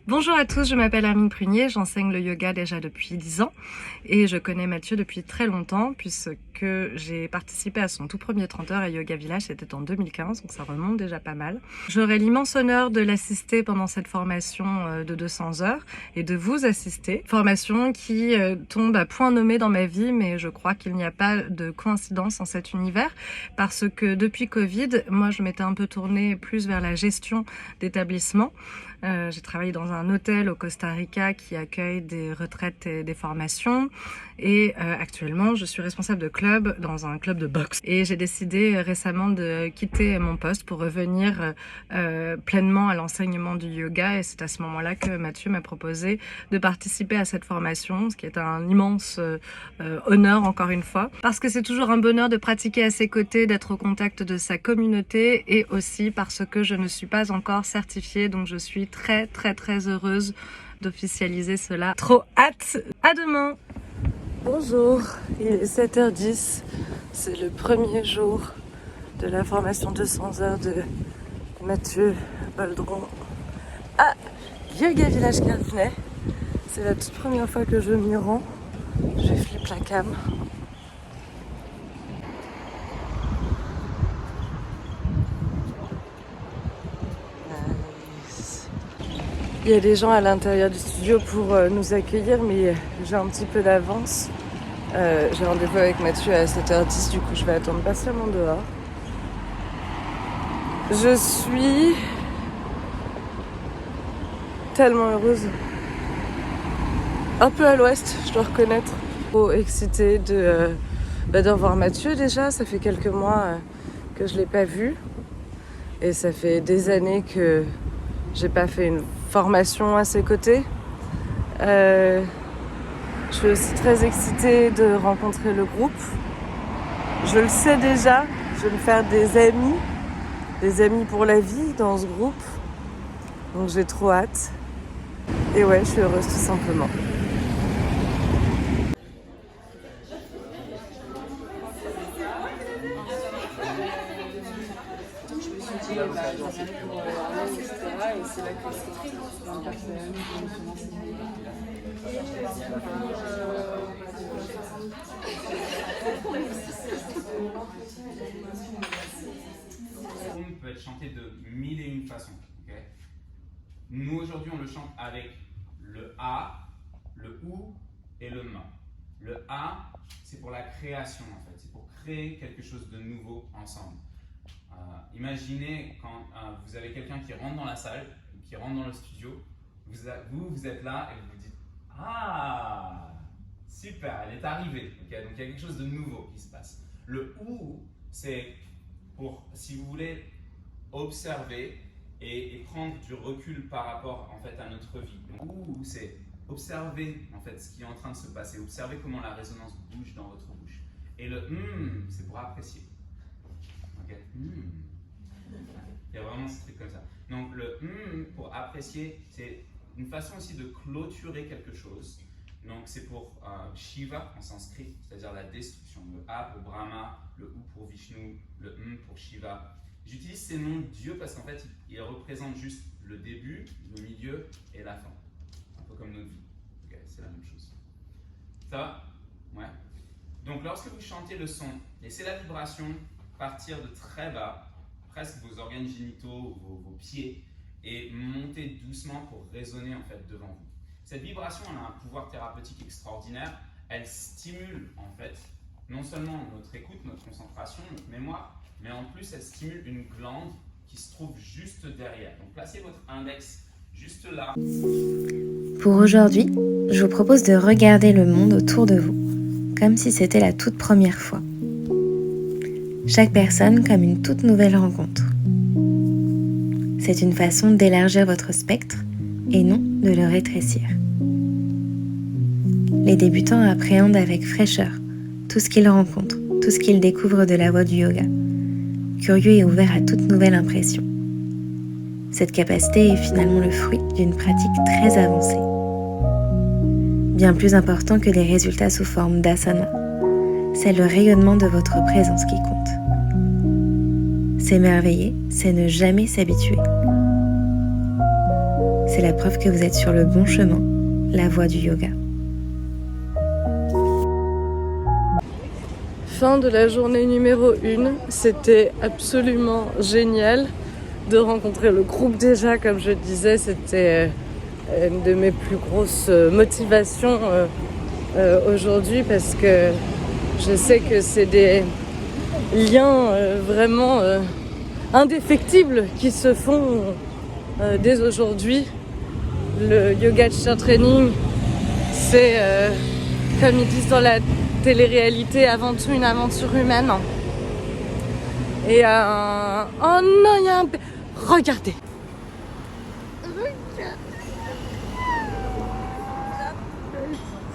Bonjour à tous, je m'appelle Hermine Prunier, j'enseigne le yoga déjà depuis 10 ans et je connais Mathieu depuis très longtemps puisque j'ai participé à son tout premier 30 heures à Yoga Village, c'était en 2015, donc ça remonte déjà pas mal. J'aurai l'immense honneur de l'assister pendant cette formation de 200 heures et de vous assister. Formation qui tombe à point nommé dans ma vie, mais je crois qu'il n'y a pas de coïncidence en cet univers parce que depuis Covid, moi je m'étais un peu tournée plus vers la gestion d'établissements. J'ai travaillé dans un hôtel au Costa Rica qui accueille des retraites et des formations et actuellement je suis responsable de club dans un club de boxe et j'ai décidé récemment de quitter mon poste pour revenir pleinement à l'enseignement du yoga et c'est à ce moment-là que Mathieu m'a proposé de participer à cette formation, ce qui est un immense honneur encore une fois parce que c'est toujours un bonheur de pratiquer à ses côtés, d'être au contact de sa communauté et aussi parce que je ne suis pas encore certifiée, donc je suis très heureuse d'officialiser cela. Trop hâte. À demain. Bonjour, il est 7h10. C'est le premier jour de la formation 200 heures de Mathieu Boldron à Yoga Village Cardinet. C'est la toute première fois que je m'y rends. Je flippe la cam. Il y a des gens à l'intérieur du studio pour nous accueillir, mais j'ai un petit peu d'avance. J'ai rendez-vous avec Mathieu à 7h10, du coup je vais attendre patiemment dehors. Je suis tellement heureuse. Un peu à l'ouest, je dois reconnaître. Trop excitée de revoir Mathieu déjà. Ça fait quelques mois que je ne l'ai pas vu. Et ça fait des années que j'ai pas fait une formation à ses côtés. Je suis aussi très excitée de rencontrer le groupe. Je le sais déjà, je vais me faire des amis pour la vie dans ce groupe. Donc j'ai trop hâte. Et ouais, je suis heureuse tout simplement. Peut être chanté de mille et une façons. Okay, nous aujourd'hui on le chante avec le A, le OU et le MA. Le A c'est pour la création en fait, c'est pour créer quelque chose de nouveau ensemble. Imaginez quand vous avez quelqu'un qui rentre dans la salle, qui rentre dans le studio, vous êtes là et vous vous dites ah super, elle est arrivée. Okay, donc il y a quelque chose de nouveau qui se passe. Le OU c'est pour, si vous voulez, observer et prendre du recul par rapport en fait à notre vie. Donc, c'est observer en fait ce qui est en train de se passer, observer comment la résonance bouge dans votre bouche. Et le c'est pour apprécier. Okay. Il y a vraiment ce truc comme ça. Donc le pour apprécier, c'est une façon aussi de clôturer quelque chose. Donc c'est pour Shiva en sanskrit, c'est-à-dire la destruction. Le A pour Brahma, le U pour Vishnu, le pour Shiva. J'utilise ces noms de Dieu parce qu'en fait, ils représentent juste le début, le milieu et la fin. Un peu comme notre vie. Okay, c'est la même chose. Ça va? Ouais. Donc lorsque vous chantez le son, laissez la vibration partir de très bas, presque vos organes génitaux, vos pieds, et montez doucement pour résonner en fait devant vous. Cette vibration, elle a un pouvoir thérapeutique extraordinaire. Elle stimule en fait non seulement notre écoute, notre concentration, notre mémoire, mais en plus elle stimule une glande qui se trouve juste derrière. Donc placez votre index juste là. Pour aujourd'hui, je vous propose de regarder le monde autour de vous, comme si c'était la toute première fois. Chaque personne comme une toute nouvelle rencontre. C'est une façon d'élargir votre spectre et non de le rétrécir. Les débutants appréhendent avec fraîcheur tout ce qu'ils rencontrent, tout ce qu'ils découvrent de la voie du yoga, curieux et ouverts à toute nouvelle impression. Cette capacité est finalement le fruit d'une pratique très avancée. Bien plus important que les résultats sous forme d'asana, c'est le rayonnement de votre présence qui compte. S'émerveiller, c'est ne jamais s'habituer. c'est la preuve que vous êtes sur le bon chemin, la voie du yoga. Fin de la journée numéro 1, c'était absolument génial de rencontrer le groupe déjà, comme je disais, c'était une de mes plus grosses motivations aujourd'hui parce que je sais que c'est des liens vraiment indéfectibles qui se font dès aujourd'hui. Le yoga chair training, c'est comme ils disent dans la télé-réalité, avant tout une aventure humaine. Et oh non, il y a un... Regardez.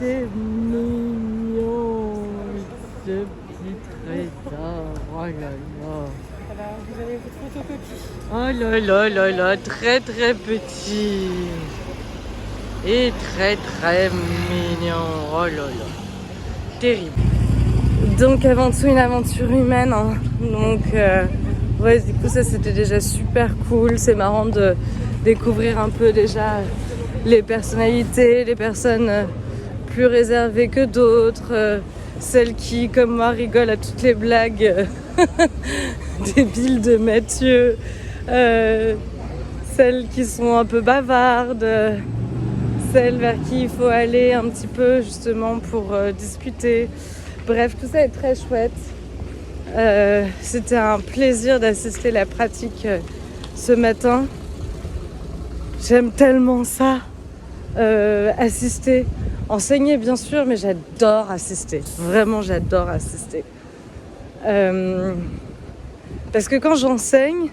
C'est mignon, ce petit trésor. Oh là là. Voilà, vous avez votre photocopie. Oh là là là là, très très petit. Et très très mignon. Oh là là. Terrible. Donc avant tout une aventure humaine. Hein. Donc ouais, du coup ça c'était déjà super cool. C'est marrant de découvrir un peu déjà les personnalités, les personnes plus réservées que d'autres, celles qui, comme moi, rigolent à toutes les blagues débiles de Mathieu, celles qui sont un peu bavardes, celles vers qui il faut aller un petit peu justement pour discuter. Bref, tout ça est très chouette. C'était un plaisir d'assister à la pratique ce matin. J'aime tellement ça, assister. Enseigner bien sûr, mais j'adore assister. Vraiment, j'adore assister. Parce que quand j'enseigne,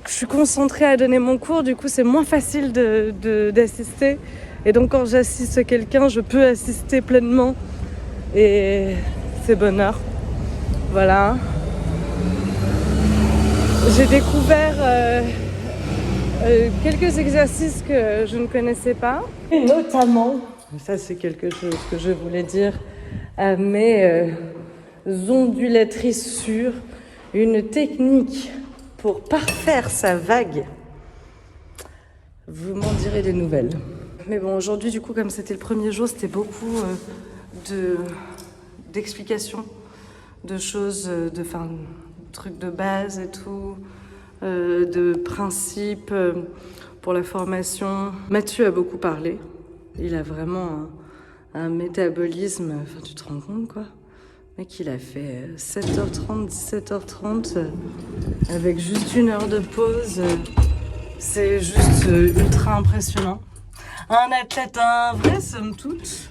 je suis concentrée à donner mon cours, du coup c'est moins facile d'assister. Et donc quand j'assiste quelqu'un, je peux assister pleinement. Et c'est bonheur. Voilà. J'ai découvert quelques exercices que je ne connaissais pas. Et notamment, ça c'est quelque chose que je voulais dire à mes ondulatrices sûres, une technique pour parfaire sa vague. Vous m'en direz des nouvelles. Mais bon, aujourd'hui, du coup, comme c'était le premier jour, c'était beaucoup d'explications, de choses, de trucs de base et tout, de principes pour la formation. Mathieu a beaucoup parlé. Il a vraiment un métabolisme, enfin tu te rends compte quoi. Le mec il a fait 7h30, 17h30 avec juste 1 heure de pause. C'est juste ultra impressionnant. Un athlète, un vrai somme toute.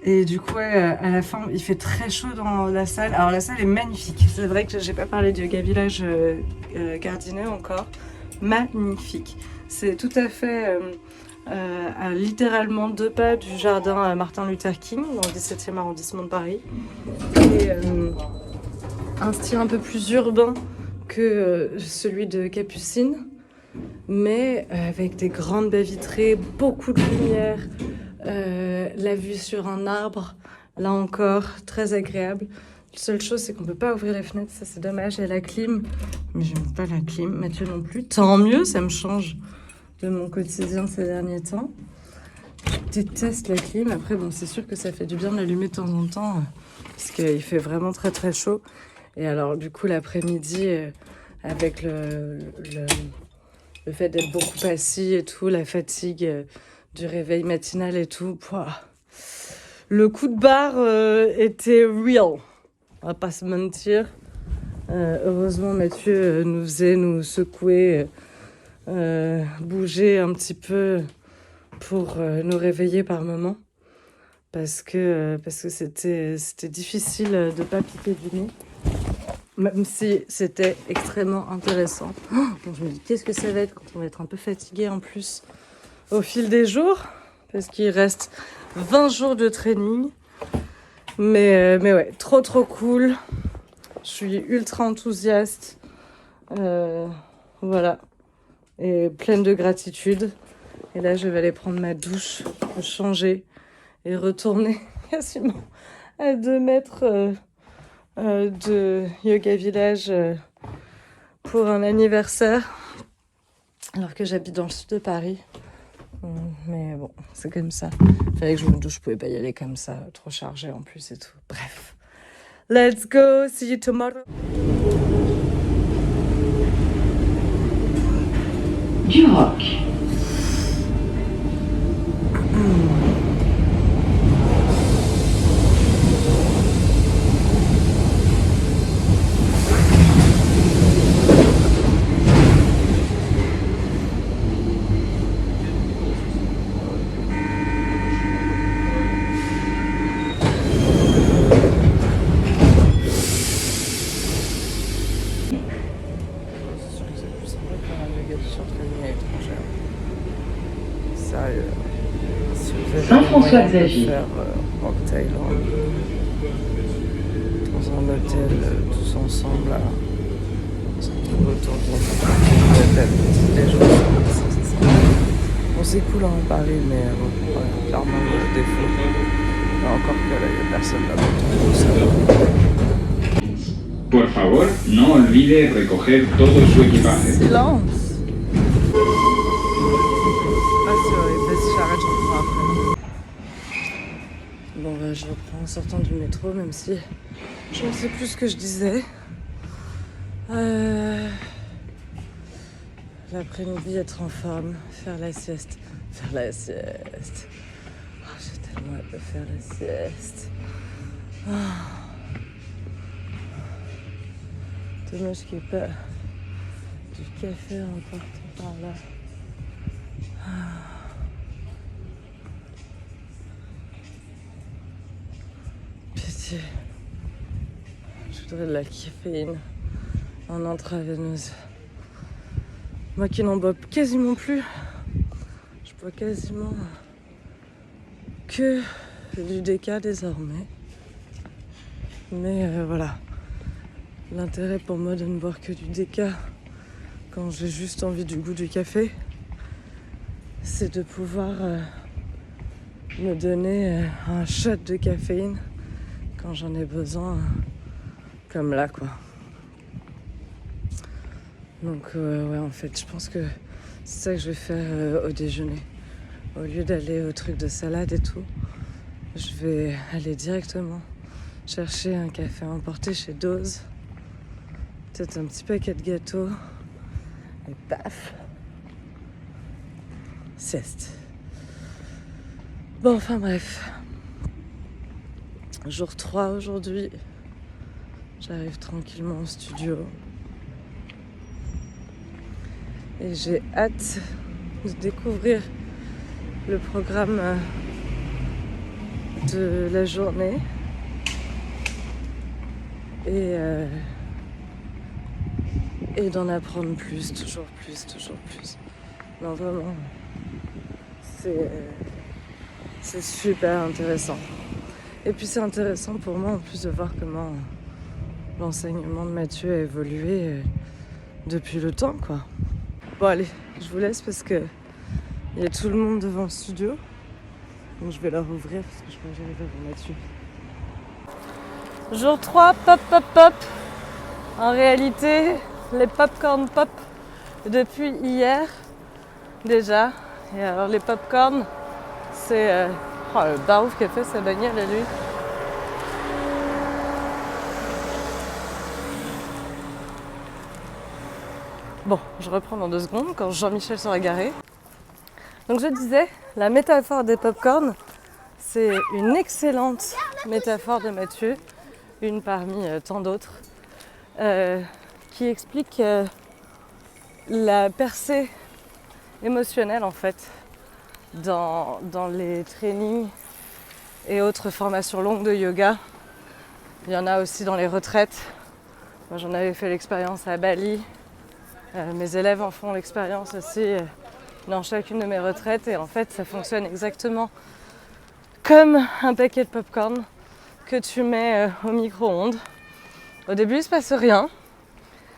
Et du coup, à la fin, il fait très chaud dans la salle. Alors la salle est magnifique. C'est vrai que j'ai pas parlé du Yoga Village Gardiner encore. Magnifique. C'est tout à fait à littéralement 2 pas du jardin Martin Luther King, dans le 17e arrondissement de Paris. Et un style un peu plus urbain que celui de Capucine, mais avec des grandes baies vitrées, beaucoup de lumière. La vue sur un arbre, là encore, très agréable. La seule chose, c'est qu'on ne peut pas ouvrir les fenêtres, ça c'est dommage. Il y a la clim, mais j'aime pas la clim, Mathieu non plus. Tant mieux, ça me change de mon quotidien ces derniers temps. Je déteste la clim. Après, bon, c'est sûr que ça fait du bien de l'allumer de temps en temps, parce qu'il fait vraiment très très chaud. Et alors, du coup, l'après-midi, avec le fait d'être beaucoup assis et tout, la fatigue du réveil matinal et tout, le coup de barre était real, on va pas se mentir. Heureusement Mathieu nous faisait nous secouer, bouger un petit peu pour nous réveiller par moments, parce que c'était difficile de pas piquer du nez, même si c'était extrêmement intéressant. Donc je me dis qu'est-ce que ça va être quand on va être un peu fatigué en plus au fil des jours, parce qu'il reste 20 jours de training. Mais ouais, trop cool. Je suis ultra enthousiaste. Voilà. Et pleine de gratitude. Et là, je vais aller prendre ma douche, changer et retourner quasiment à 2 mètres de Yoga Village pour un anniversaire, alors que j'habite dans le sud de Paris. Mais bon, c'est comme ça. Il fallait que je me douche, je pouvais pas y aller comme ça, trop chargé en plus et tout. Bref. Let's go, see you tomorrow. Du rock. Saint-François-Xavier. En Thaïlande, dans un hôtel, tous ensemble, là. On se retrouve autour d'une petit déjeuner. Bon, c'est cool hein, Paris, mais bon, ouais, clairement le défaut. Mais encore que là, il n'y a personne là-bas. Por favor, no olvide recoger todo su equipaje. Silence. Ah, c'est horrible, vas-y, j'arrête, je reprends après. Bon, bah, je reprends en sortant du métro, même si je ne sais plus ce que je disais. L'après-midi, être en forme, faire la sieste. Faire la sieste. Oh, j'ai tellement hâte de faire la sieste. Oh. Dommage qu'il n'y ait pas du café emporté par là. Pitié. Je voudrais de la caféine en intraveineuse. Moi qui n'en bois quasiment plus. Je bois quasiment que du déca désormais. Mais voilà. L'intérêt pour moi de ne boire que du déca quand j'ai juste envie du goût du café, c'est de pouvoir me donner un shot de caféine quand j'en ai besoin, comme là quoi. Donc ouais, en fait je pense que c'est ça que je vais faire au déjeuner. Au lieu d'aller au truc de salade et tout, je vais aller directement chercher un café importé chez Dose, peut-être un petit paquet de gâteaux et paf, sieste. Bon, enfin bref, jour 3 aujourd'hui, j'arrive tranquillement au studio et j'ai hâte de découvrir le programme de la journée et d'en apprendre plus, toujours plus, toujours plus. Non, vraiment, c'est super intéressant. Et puis c'est intéressant pour moi en plus de voir comment l'enseignement de Mathieu a évolué depuis le temps, quoi. Bon allez, je vous laisse parce que il y a tout le monde devant le studio. Donc je vais leur ouvrir parce que je crois que j'arrive avant Mathieu. Jour 3, pop, pop, pop. En réalité, les popcorn pop depuis hier déjà. Et alors les popcorn, c'est... Oh, le barouf qu'a fait sa bagnole à lui. Bon, je reprends dans 2 secondes quand Jean-Michel sera garé. Donc je disais, la métaphore des popcorn, c'est une excellente métaphore de Mathieu, une parmi tant d'autres, qui explique la percée émotionnelle en fait dans les trainings et autres formations longues de yoga. Il y en a aussi dans les retraites. Moi j'en avais fait l'expérience à Bali. Mes élèves en font l'expérience aussi dans chacune de mes retraites et en fait ça fonctionne exactement comme un paquet de popcorn que tu mets au micro-ondes. Au début il se passe rien,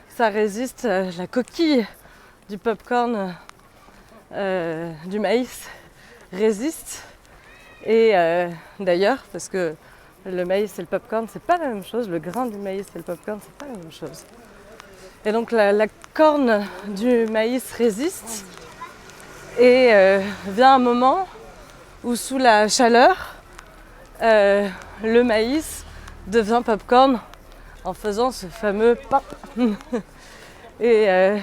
ça résiste, la coquille du popcorn, du maïs résiste et d'ailleurs parce que Le maïs et le popcorn, c'est pas la même chose. Le grain du maïs et le popcorn, c'est pas la même chose. Et donc la corne du maïs résiste. Et vient un moment où sous la chaleur, le maïs devient popcorn en faisant ce fameux pop. Et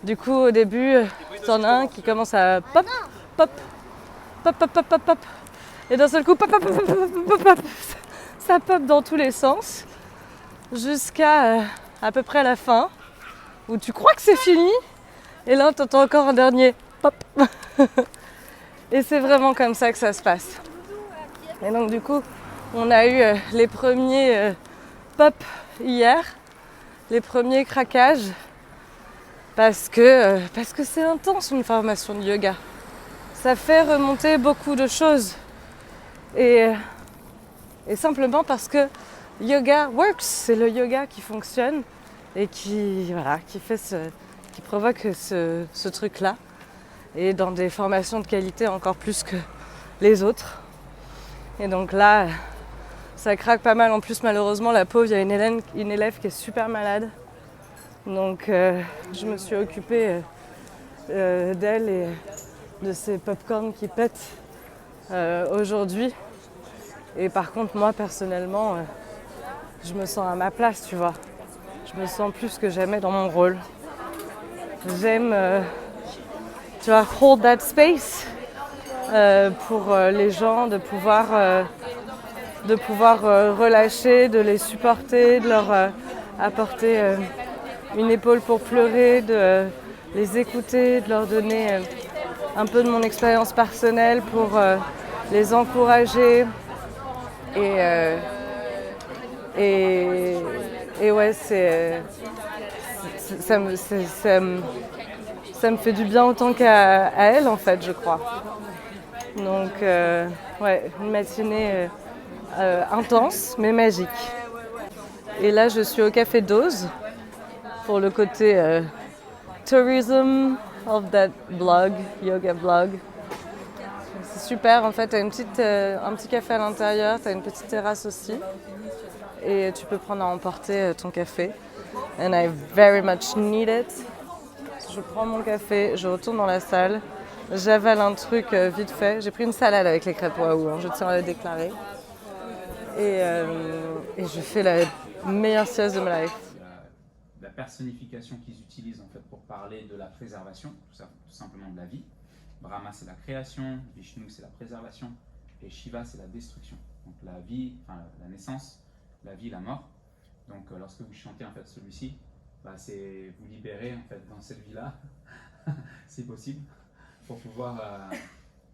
du coup, au début, t'en as un qui commence à pop, pop, pop, pop, pop, pop, pop. Et d'un seul coup, pop, pop, pop, pop, pop, pop, ça pop dans tous les sens, jusqu'à à peu près la fin, où tu crois que c'est fini, et là, t'entends encore un dernier pop. Et c'est vraiment comme ça que ça se passe. Et donc, du coup, on a eu les premiers pop hier, les premiers craquages, parce que c'est intense une formation de yoga. Ça fait remonter beaucoup de choses. Et simplement parce que yoga works, c'est le yoga qui fonctionne et qui provoque ce truc-là. Et dans des formations de qualité encore plus que les autres. Et donc là, ça craque pas mal. En plus, malheureusement, la pauvre, il y a une élève qui est super malade. Donc je me suis occupée d'elle et de ces pop-corns qui pètent aujourd'hui. Et par contre, moi, personnellement, je me sens à ma place, tu vois. Je me sens plus que jamais dans mon rôle. J'aime, tu vois, hold that space pour les gens, de pouvoir relâcher, de les supporter, de leur apporter une épaule pour pleurer, de les écouter, de leur donner un peu de mon expérience personnelle pour les encourager. Et ouais, ça me fait du bien autant qu'à elle, en fait, je crois. Donc, ouais, une matinée intense, mais magique. Et là, je suis au Café Dose pour le côté tourism of that blog, yoga blog. C'est super, en fait, t'as un petit café à l'intérieur, t'as une petite terrasse aussi. Et tu peux prendre à emporter ton café. And I very much need it. Je prends mon café, je retourne dans la salle, j'avale un truc vite fait. J'ai pris une salade avec les crêpes Waouh, hein, je tiens à le déclarer. Et je fais la meilleure sieste de ma life. La personnification qu'ils utilisent en fait pour parler de la préservation, tout simplement de la vie. Brahma c'est la création, Vishnu c'est la préservation et Shiva c'est la destruction. Donc la vie, enfin la naissance, la vie, la mort. Donc lorsque vous chantez en fait celui-ci, c'est vous libérer en fait dans cette vie-là, si possible, pour pouvoir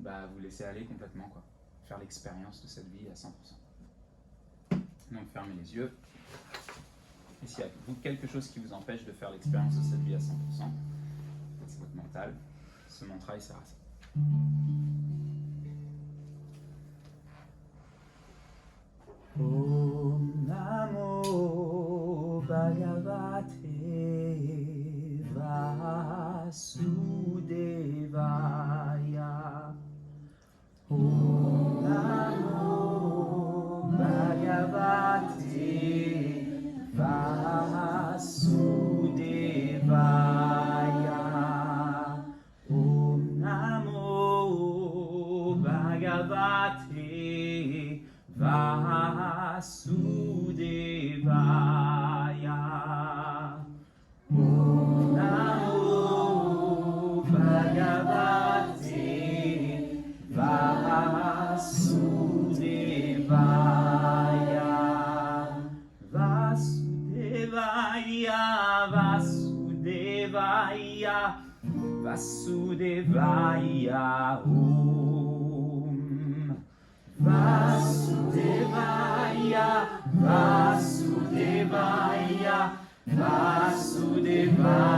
vous laisser aller complètement, quoi. Faire l'expérience de cette vie à 100%. Donc fermez les yeux. Et s'il y a quelque chose qui vous empêche de faire l'expérience de cette vie à 100%, c'est votre mental. Ce mantra, il sert à ça. Om Namo Bhagavate Vasudevaya. Om Namo Bhagavate Vasudevaya. Om Namo Bhagavate Vasudevaya. Om Namo Bhagavate Vasudevaya. Vasudevaya, Vasudevaya, Vasudevaya, Om. Vasudevaya, Vasudevaya, Vasudevaya.